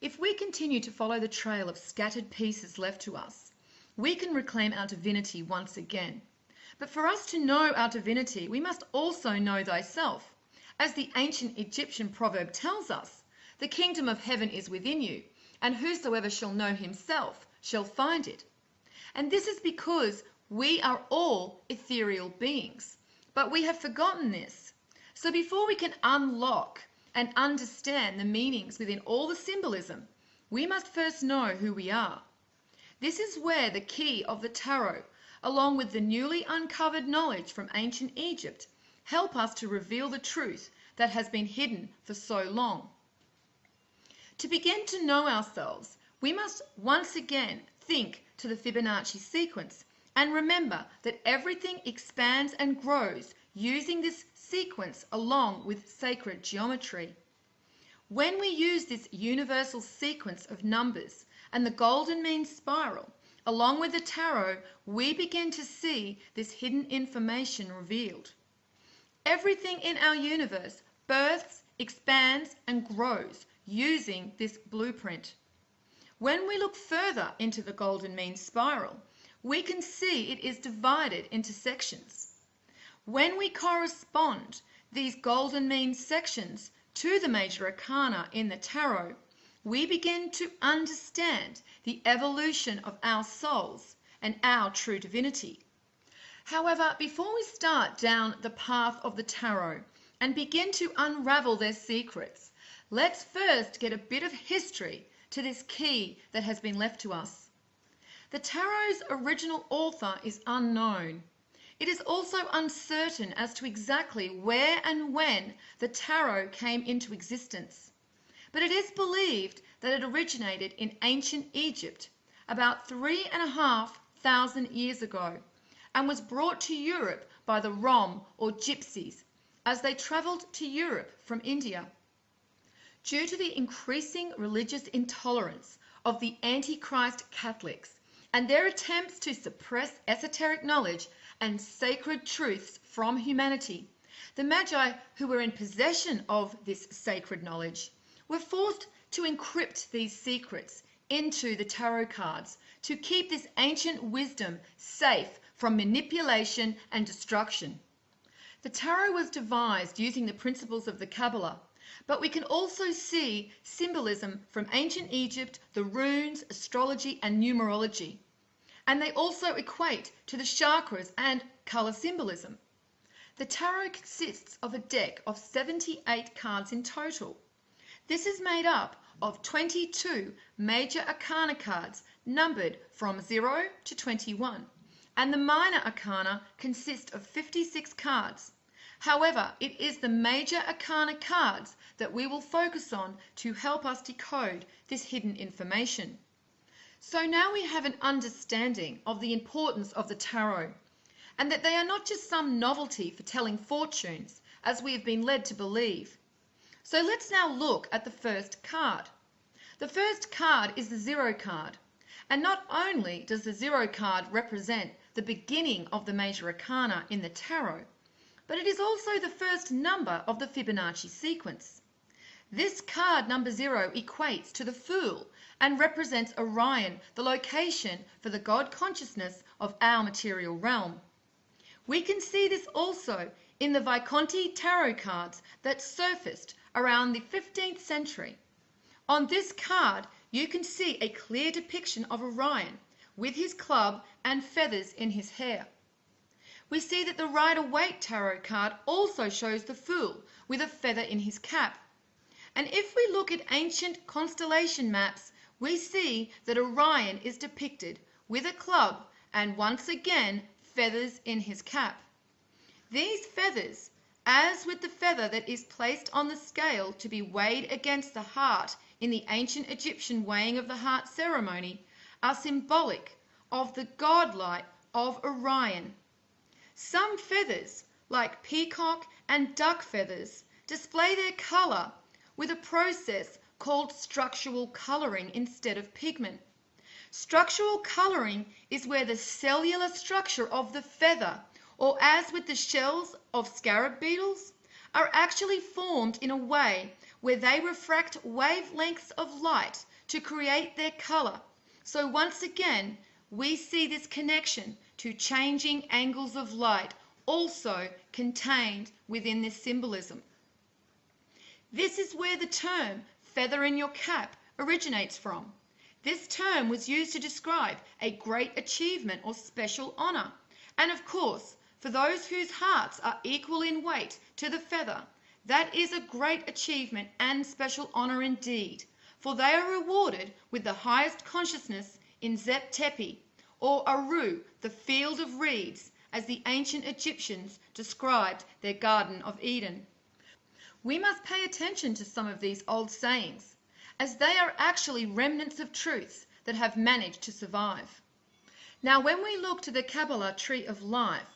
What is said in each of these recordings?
If we continue to follow the trail of scattered pieces left to us, we can reclaim our divinity once again. But for us to know our divinity, we must also know thyself. As the ancient Egyptian proverb tells us, the kingdom of heaven is within you, and whosoever shall know himself shall find it. And this is because we are all ethereal beings, but we have forgotten this. So before we can unlock and understand the meanings within all the symbolism, we must first know who we are. This is where the key of the tarot, along with the newly uncovered knowledge from ancient Egypt, help us to reveal the truth that has been hidden for so long. To begin to know ourselves, we must once again think to the Fibonacci sequence and remember that everything expands and grows using this sequence along with sacred geometry. When we use this universal sequence of numbers and the golden mean spiral, along with the tarot, we begin to see this hidden information revealed. Everything in our universe births, expands, and grows using this blueprint. When we look further into the golden mean spiral, we can see it is divided into sections. When we correspond these golden mean sections to the major arcana in the tarot, we begin to understand the evolution of our souls and our true divinity. However, before we start down the path of the tarot and begin to unravel their secrets, let's first get a bit of history to this key that has been left to us. The tarot's original author is unknown. It is also uncertain as to exactly where and when the tarot came into existence. But it is believed that it originated in ancient Egypt about 3,500 years ago and was brought to Europe by the Rom or Gypsies as they travelled to Europe from India. Due to the increasing religious intolerance of the Antichrist Catholics and their attempts to suppress esoteric knowledge and sacred truths from humanity, the Magi who were in possession of this sacred knowledge were forced to encrypt these secrets into the tarot cards to keep this ancient wisdom safe from manipulation and destruction. The tarot was devised using the principles of the Kabbalah, but we can also see symbolism from ancient Egypt, the runes, astrology, and numerology. And they also equate to the chakras and colour symbolism. The tarot consists of a deck of 78 cards in total. This is made up of 22 major arcana cards numbered from 0 to 21, and the minor arcana consist of 56 cards. However, it is the major arcana cards that we will focus on to help us decode this hidden information. So now we have an understanding of the importance of the tarot, and that they are not just some novelty for telling fortunes, as we have been led to believe. So let's now look at the first card. The first card is the 0 card, and not only does the 0 card represent the beginning of the major arcana in the tarot, but it is also the first number of the Fibonacci sequence. This card number 0 equates to the Fool and represents Orion, the location for the God consciousness of our material realm. We can see this also in the Visconti tarot cards that surfaced around the 15th century. On this card, you can see a clear depiction of Orion with his club and feathers in his hair. We see that the Rider-Waite tarot card also shows the Fool with a feather in his cap. And if we look at ancient constellation maps, we see that Orion is depicted with a club and once again feathers in his cap. These feathers, as with the feather that is placed on the scale to be weighed against the heart in the ancient Egyptian weighing of the heart ceremony, are symbolic of the godlight of Orion. Some feathers, like peacock and duck feathers, display their colour with a process called structural colouring instead of pigment. Structural colouring is where the cellular structure of the feather, or as with the shells of scarab beetles, are actually formed in a way where they refract wavelengths of light to create their color. So once again, we see this connection to changing angles of light also contained within this symbolism. This is where the term feather in your cap originates from. This term was used to describe a great achievement or special honor. And of course, for those whose hearts are equal in weight to the feather, that is a great achievement and special honor indeed, for they are rewarded with the highest consciousness in Zep Tepi, or Aru, the field of reeds, as the ancient Egyptians described their Garden of Eden. We must pay attention to some of these old sayings, as they are actually remnants of truths that have managed to survive. Now, when we look to the Kabbalah tree of life,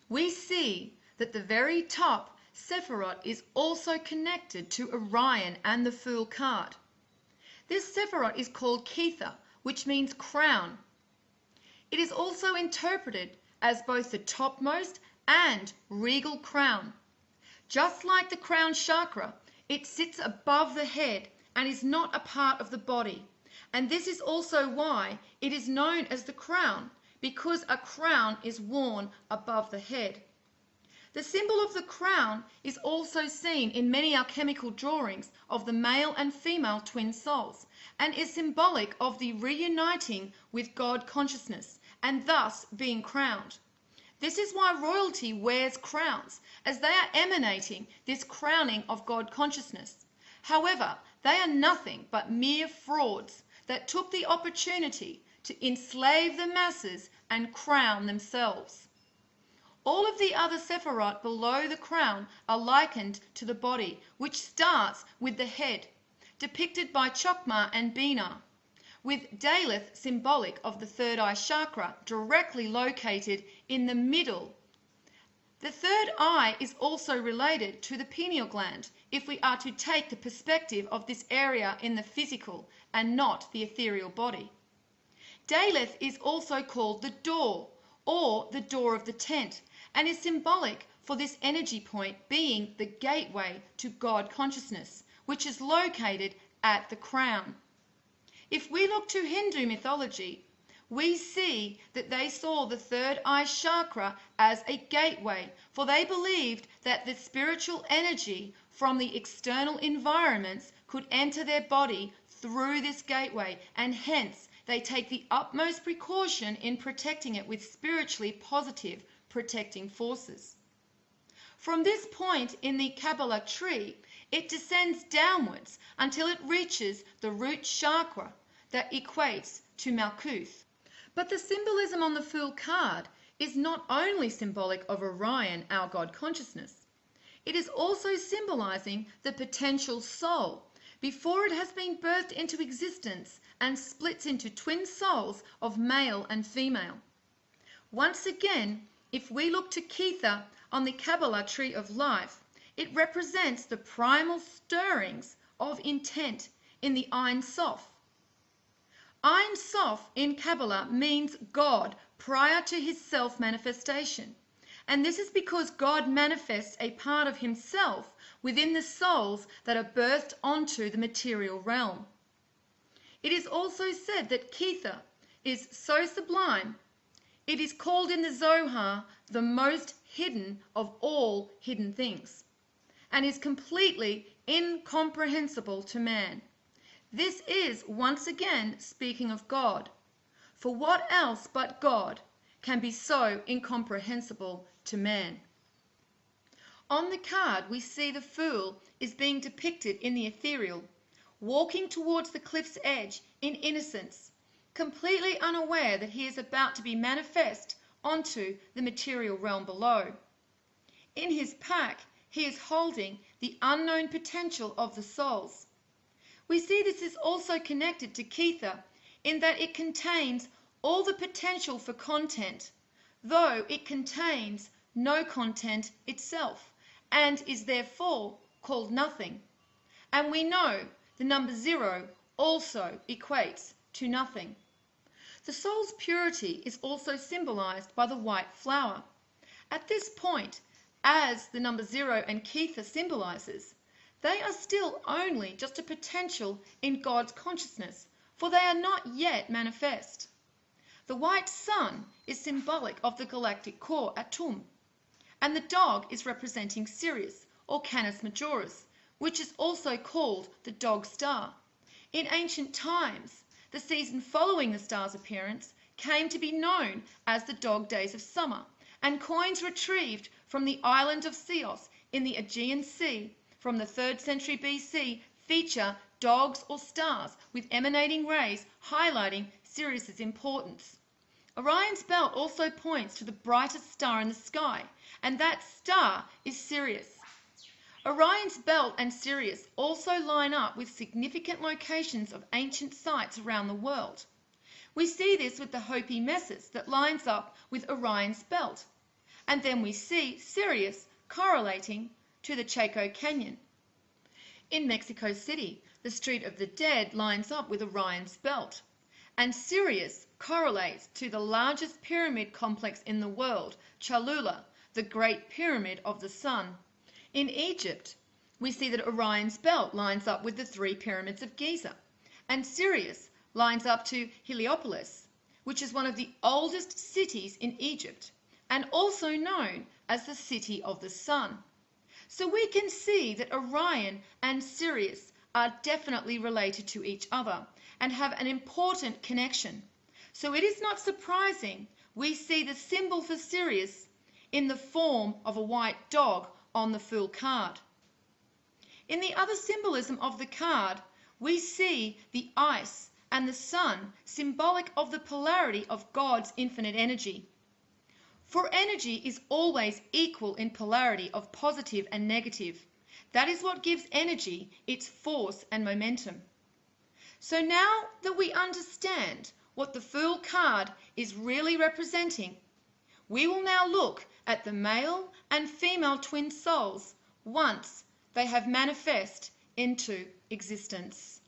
we see that the very top Sephiroth is also connected to Orion and the Fool card. This Sephiroth is called Kether, which means crown. It is also interpreted as both the topmost and regal crown. Just like the crown chakra, it sits above the head and is not a part of the body. And this is also why it is known as the crown, because a crown is worn above the head. The symbol of the crown is also seen in many alchemical drawings of the male and female twin souls, and is symbolic of the reuniting with God consciousness, and thus being crowned. This is why royalty wears crowns, as they are emanating this crowning of God consciousness. However, they are nothing but mere frauds that took the opportunity to enslave the masses and crown themselves. All of the other Sephiroth below the crown are likened to the body, which starts with the head, depicted by Chokmah and Binah, with Daleth symbolic of the third eye chakra directly located in the middle. The third eye is also related to the pineal gland, if we are to take the perspective of this area in the physical and not the ethereal body. Daleth is also called the door, or the door of the tent, and is symbolic for this energy point being the gateway to God consciousness, which is located at the crown. If we look to Hindu mythology, we see that they saw the third eye chakra as a gateway, for they believed that the spiritual energy from the external environments could enter their body through this gateway, and hence they take the utmost precaution in protecting it with spiritually positive protecting forces. From this point in the Kabbalah tree, it descends downwards until it reaches the root chakra that equates to Malkuth. But the symbolism on the Fool card is not only symbolic of Orion, our God consciousness. It is also symbolizing the potential soul before it has been birthed into existence and splits into twin souls of male and female. Once again, if we look to Kether on the Kabbalah tree of life, it represents the primal stirrings of intent in the Ein Sof. Ein Sof in Kabbalah means God prior to his self-manifestation. And this is because God manifests a part of himself within the souls that are birthed onto the material realm. It is also said that Kether is so sublime, it is called in the Zohar the most hidden of all hidden things, and is completely incomprehensible to man. This is once again speaking of God, for what else but God can be so incomprehensible to man? On the card we see the Fool is being depicted in the ethereal, walking towards the cliff's edge in innocence, completely unaware that he is about to be manifest onto the material realm below. In his pack he is holding the unknown potential of the souls. We see this is also connected to Kether in that it contains all the potential for content, though it contains no content itself, and is therefore called nothing. And we know the number 0 also equates to nothing. The soul's purity is also symbolized by the white flower. At this point, as the number 0 and Kether symbolizes, They are still only just a potential in God's consciousness, for they are not yet manifest. The white sun is symbolic of the galactic core Atum, and the dog is representing Sirius, or Canis Majoris, which is also called the dog star. In ancient times, the season following the star's appearance came to be known as the dog days of summer, and coins retrieved from the island of Chios in the Aegean Sea from the 3rd century BC feature dogs or stars with emanating rays highlighting Sirius's importance. Orion's belt also points to the brightest star in the sky, and that star is Sirius. Orion's belt and Sirius also line up with significant locations of ancient sites around the world. We see this with the Hopi Mesas that lines up with Orion's belt, and then we see Sirius correlating to the Chaco Canyon. In Mexico City, the Street of the Dead lines up with Orion's belt, and Sirius correlates to the largest pyramid complex in the world, Cholula, the Great Pyramid of the Sun. In Egypt, we see that Orion's belt lines up with the 3 pyramids of Giza, and Sirius lines up to Heliopolis, which is one of the oldest cities in Egypt, and also known as the City of the Sun. So we can see that Orion and Sirius are definitely related to each other and have an important connection. So it is not surprising we see the symbol for Sirius in the form of a white dog on the Fool card. In the other symbolism of the card, we see the ice and the sun, symbolic of the polarity of God's infinite energy. For energy is always equal in polarity of positive and negative. That is what gives energy its force and momentum. So now that we understand what the Fool card is really representing, we will now look at the male and female twin souls once they have manifest into existence.